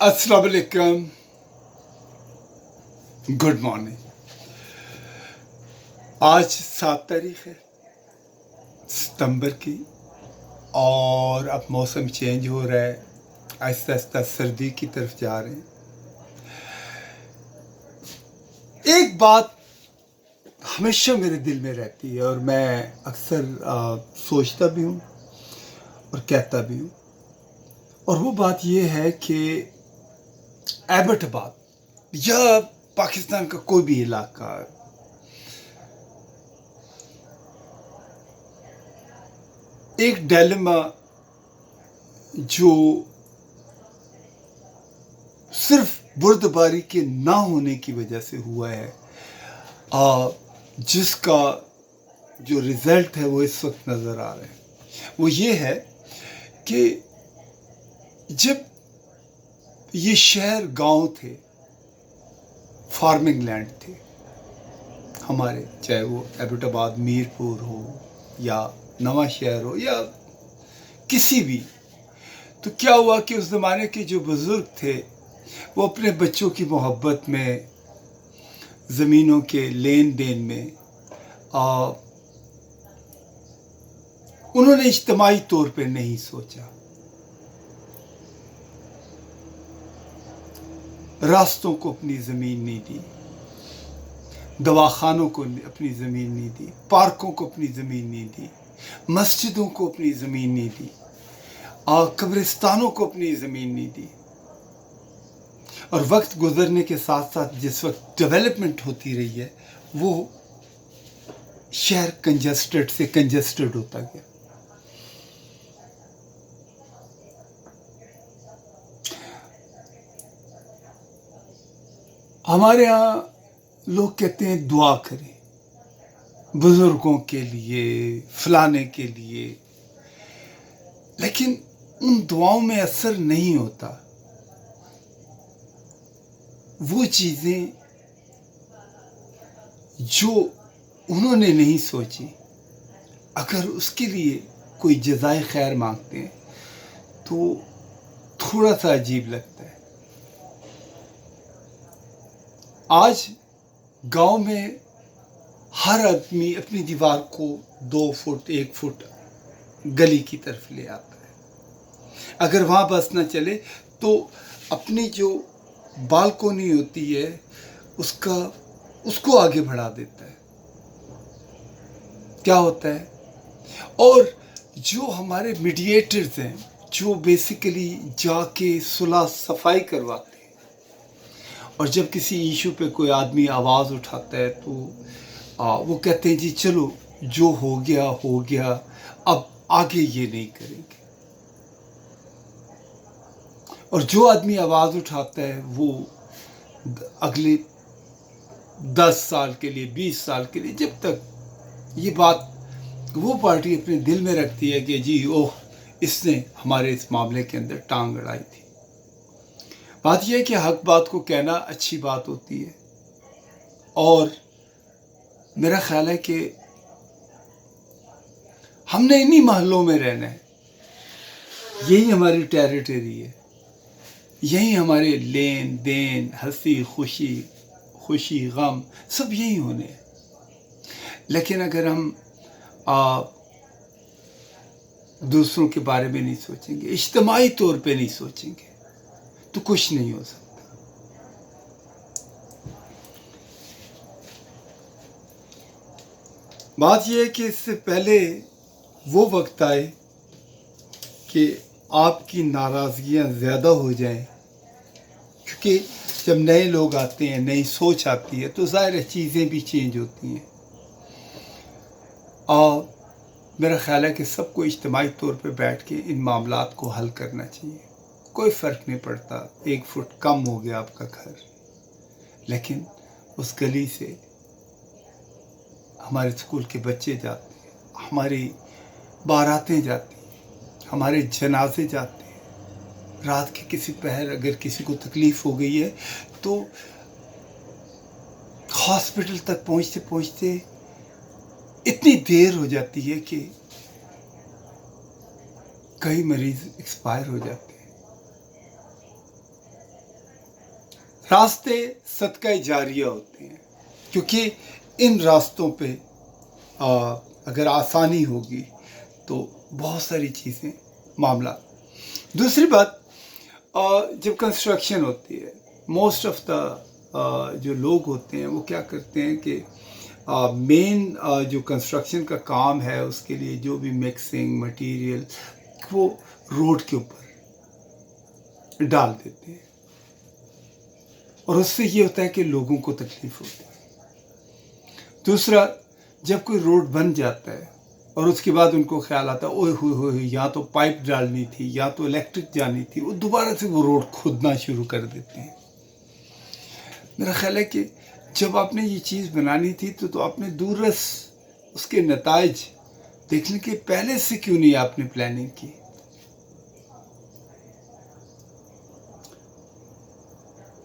अस्सलाम वालेकुम, good morning. आज 7 तारीख है सितंबर की, और अब मौसम चेंज हो रहा है, आहिस्ता आहिस्ता सर्दी की तरफ जा रहे हैं। एक बात हमेशा मेरे दिल में रहती है और मैं अक्सर सोचता भी हूँ और कहता भी हूँ, और वो बात ये है कि एबटाबाद या पाकिस्तान का कोई भी इलाका, एक डायलेमा जो सिर्फ बुर्दबारी के ना होने की वजह से हुआ है, जिसका जो रिजल्ट है वो इस वक्त नज़र आ रहा है। वो ये है कि जब ये शहर गांव थे, फार्मिंग लैंड थे हमारे, चाहे वो एबटाबाद मीरपुर हो या नवा शहर हो या किसी भी, तो क्या हुआ कि उस ज़माने के जो बुज़ुर्ग थे वो अपने बच्चों की मोहब्बत में, ज़मीनों के लेन देन में उन्होंने इज्तिमाई तौर पे नहीं सोचा, रास्तों को अपनी ज़मीन नहीं दी, दवाखानों को अपनी ज़मीन नहीं दी, पार्कों को अपनी ज़मीन नहीं दी, मस्जिदों को अपनी ज़मीन नहीं दी, कब्रिस्तानों को अपनी ज़मीन नहीं दी। और वक्त गुजरने के साथ साथ जिस वक्त डेवलपमेंट होती रही है, वो शहर कंजस्टेड से कंजस्टेड होता गया। हमारे यहाँ लोग कहते हैं दुआ करें बुजुर्गों के लिए, फलाने के लिए, लेकिन उन दुआओं में असर नहीं होता। वो चीज़ें जो उन्होंने नहीं सोची, अगर उसके लिए कोई जज़ाए खैर मांगते हैं तो थोड़ा सा अजीब लगता है। आज गांव में हर आदमी अपनी दीवार को 2 फुट 1 फुट गली की तरफ ले आता है। अगर वहाँ बस ना चले तो अपनी जो बालकोनी होती है उसको आगे बढ़ा देता है। क्या होता है? और जो हमारे मीडिएटर्स हैं, जो बेसिकली जाके सुलह सफाई करवाते हैं, और जब किसी इशू पे कोई आदमी आवाज़ उठाता है तो वो कहते हैं जी चलो जो हो गया, अब आगे ये नहीं करेंगे। और जो आदमी आवाज़ उठाता है वो अगले 10 साल के लिए, 20 साल के लिए, जब तक ये बात वो पार्टी अपने दिल में रखती है कि जी ओह इसने हमारे इस मामले के अंदर टांग अड़ाई थी। बात यह है कि हक बात को कहना अच्छी बात होती है, और मेरा ख्याल है कि हमने इन्हीं महलों में रहना है। यही हमारी टेरिटरी है, यही हमारे लेन देन, हंसी खुशी गम सब यही होने हैं। लेकिन अगर हम दूसरों के बारे में नहीं सोचेंगे, इज्तिमाई तौर पे नहीं सोचेंगे, तो कुछ नहीं हो सकता। बात यह है कि इससे पहले वो वक्त आए कि आपकी नाराज़गियाँ ज़्यादा हो जाएं, क्योंकि जब नए लोग आते हैं, नई सोच आती है, तो ज़ाहिर है चीज़ें भी चेंज होती हैं। और मेरा ख्याल है कि सबको इज्तिमाई तौर पे बैठ के इन मामलात को हल करना चाहिए। कोई फ़र्क नहीं पड़ता 1 फुट कम हो गया आपका घर, लेकिन उस गली से हमारे स्कूल के बच्चे जाते हैं, हमारी बारातें जाती हैं, हमारे जनाजे जाते हैं। रात के किसी पहर अगर किसी को तकलीफ़ हो गई है तो हॉस्पिटल तक पहुँचते पहुँचते इतनी देर हो जाती है कि कई मरीज़ एक्सपायर हो जाते हैं। रास्ते सदका जारिया होते हैं, क्योंकि इन रास्तों पे अगर आसानी होगी तो बहुत सारी चीज़ें मामला। दूसरी बात, जब कंस्ट्रक्शन होती है, मोस्ट ऑफ द जो लोग होते हैं वो क्या करते हैं कि मेन जो कंस्ट्रक्शन का काम है उसके लिए जो भी मिक्सिंग मटेरियल वो रोड के ऊपर डाल देते हैं, और उससे ये होता है कि लोगों को तकलीफ होती है। दूसरा, जब कोई रोड बन जाता है और उसके बाद उनको ख्याल आता है ओए होए यहाँ तो पाइप डालनी थी, या तो इलेक्ट्रिक जानी थी, वो दोबारा से वो रोड खोदना शुरू कर देते हैं। मेरा ख्याल है कि जब आपने ये चीज़ बनानी थी तो आपने दूरस उसके नताइज देखने के पहले से क्यों नहीं आपने प्लानिंग की।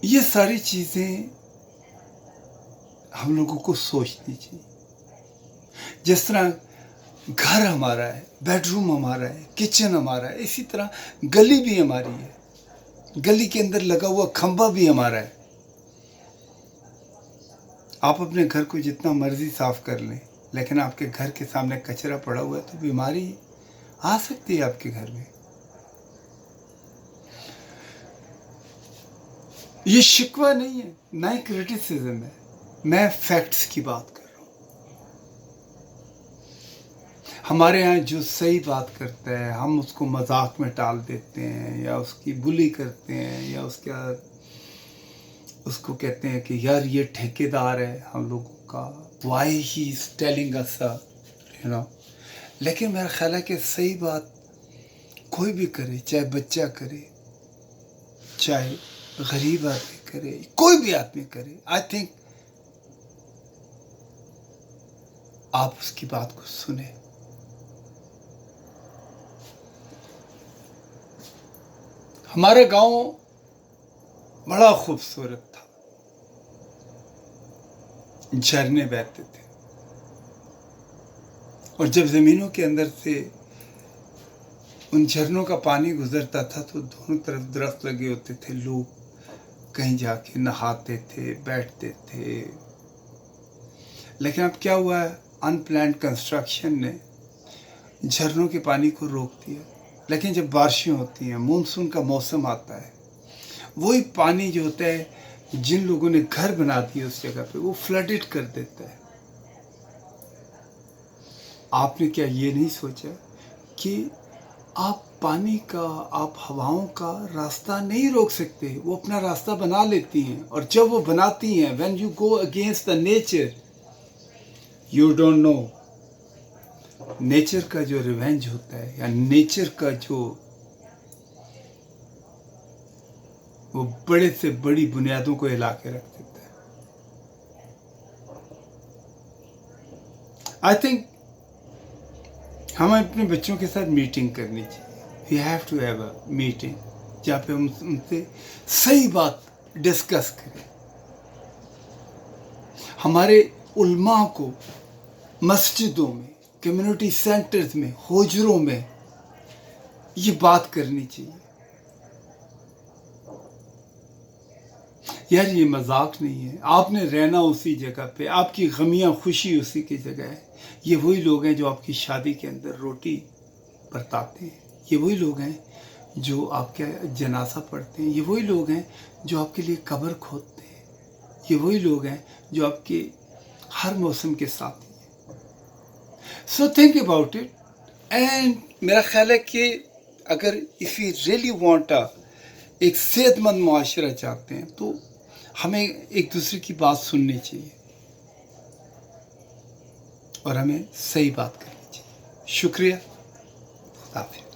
ये सारी चीज़ें हम लोगों को सोचनी चाहिए। जिस तरह घर हमारा है, बेडरूम हमारा है, किचन हमारा है, इसी तरह गली भी हमारी है, गली के अंदर लगा हुआ खंभा भी हमारा है। आप अपने घर को जितना मर्जी साफ कर लें, लेकिन आपके घर के सामने कचरा पड़ा हुआ है तो बीमारी आ सकती है आपके घर में। ये शिकवा नहीं है, ना ही क्रिटिसिज्म है, मैं फैक्ट्स की बात कर रहा हूँ। हमारे यहाँ जो सही बात करता है हम उसको मजाक में टाल देते हैं, या उसकी बुली करते हैं, या उसको कहते हैं कि यार ये ठेकेदार है हम लोगों का, why he is telling us, you know. लेकिन मेरा ख्याल है कि सही बात कोई भी करे, चाहे बच्चा करे, चाहे गरीब आदमी करे, कोई भी आदमी करे, आई थिंक आप उसकी बात को सुने। हमारा गांव बड़ा खूबसूरत था, झरने बहते थे, और जब जमीनों के अंदर से उन झरनों का पानी गुजरता था तो दोनों तरफ दरख्त लगे होते थे, लोग कहीं जाके नहाते थे, बैठते थे। लेकिन अब क्या हुआ है, अनप्लान्ड कंस्ट्रक्शन ने झरनों के पानी को रोक दिया। लेकिन जब बारिशें होती हैं, मानसून का मौसम आता है, वही पानी जो होता है जिन लोगों ने घर बना दिए उस जगह पे, वो फ्लडेड कर देता है। आपने क्या ये नहीं सोचा कि आप पानी का, आप हवाओं का रास्ता नहीं रोक सकते, वो अपना रास्ता बना लेती हैं, और जब वो बनाती हैं, when you go against the nature, you don't know, nature का जो रिवेंज होता है, या नेचर का जो वो बड़े से बड़ी बुनियादों को हिला के रख देता है। आई थिंक हमें अपने बच्चों के साथ मीटिंग करनी चाहिए। We have to have a meeting जहाँ पे हम उनसे सही बात डिस्कस करें। हमारे उल्मा को मस्जिदों में, कम्युनिटी सेंटर्स में, होजरों में ये बात करनी चाहिए। यार ये मजाक नहीं है, आपने रहना उसी जगह पे, आपकी गमियां खुशी उसी की जगह है। ये वही लोग हैं जो आपकी शादी के अंदर रोटी बरताते हैं, ये वही लोग हैं जो आपके जनाजा पढ़ते हैं, ये वही लोग हैं जो आपके लिए कब्र खोदते हैं, ये वही लोग हैं जो आपके हर मौसम के साथी हैं। So think about it. And मेरा ख्याल है कि अगर इफ़ यू रियली वांट एक सेहतमंद मुआशरा चाहते हैं तो हमें एक दूसरे की बात सुननी चाहिए, और हमें सही बात करनी चाहिए। शुक्रिया। खुदा हाफिज़।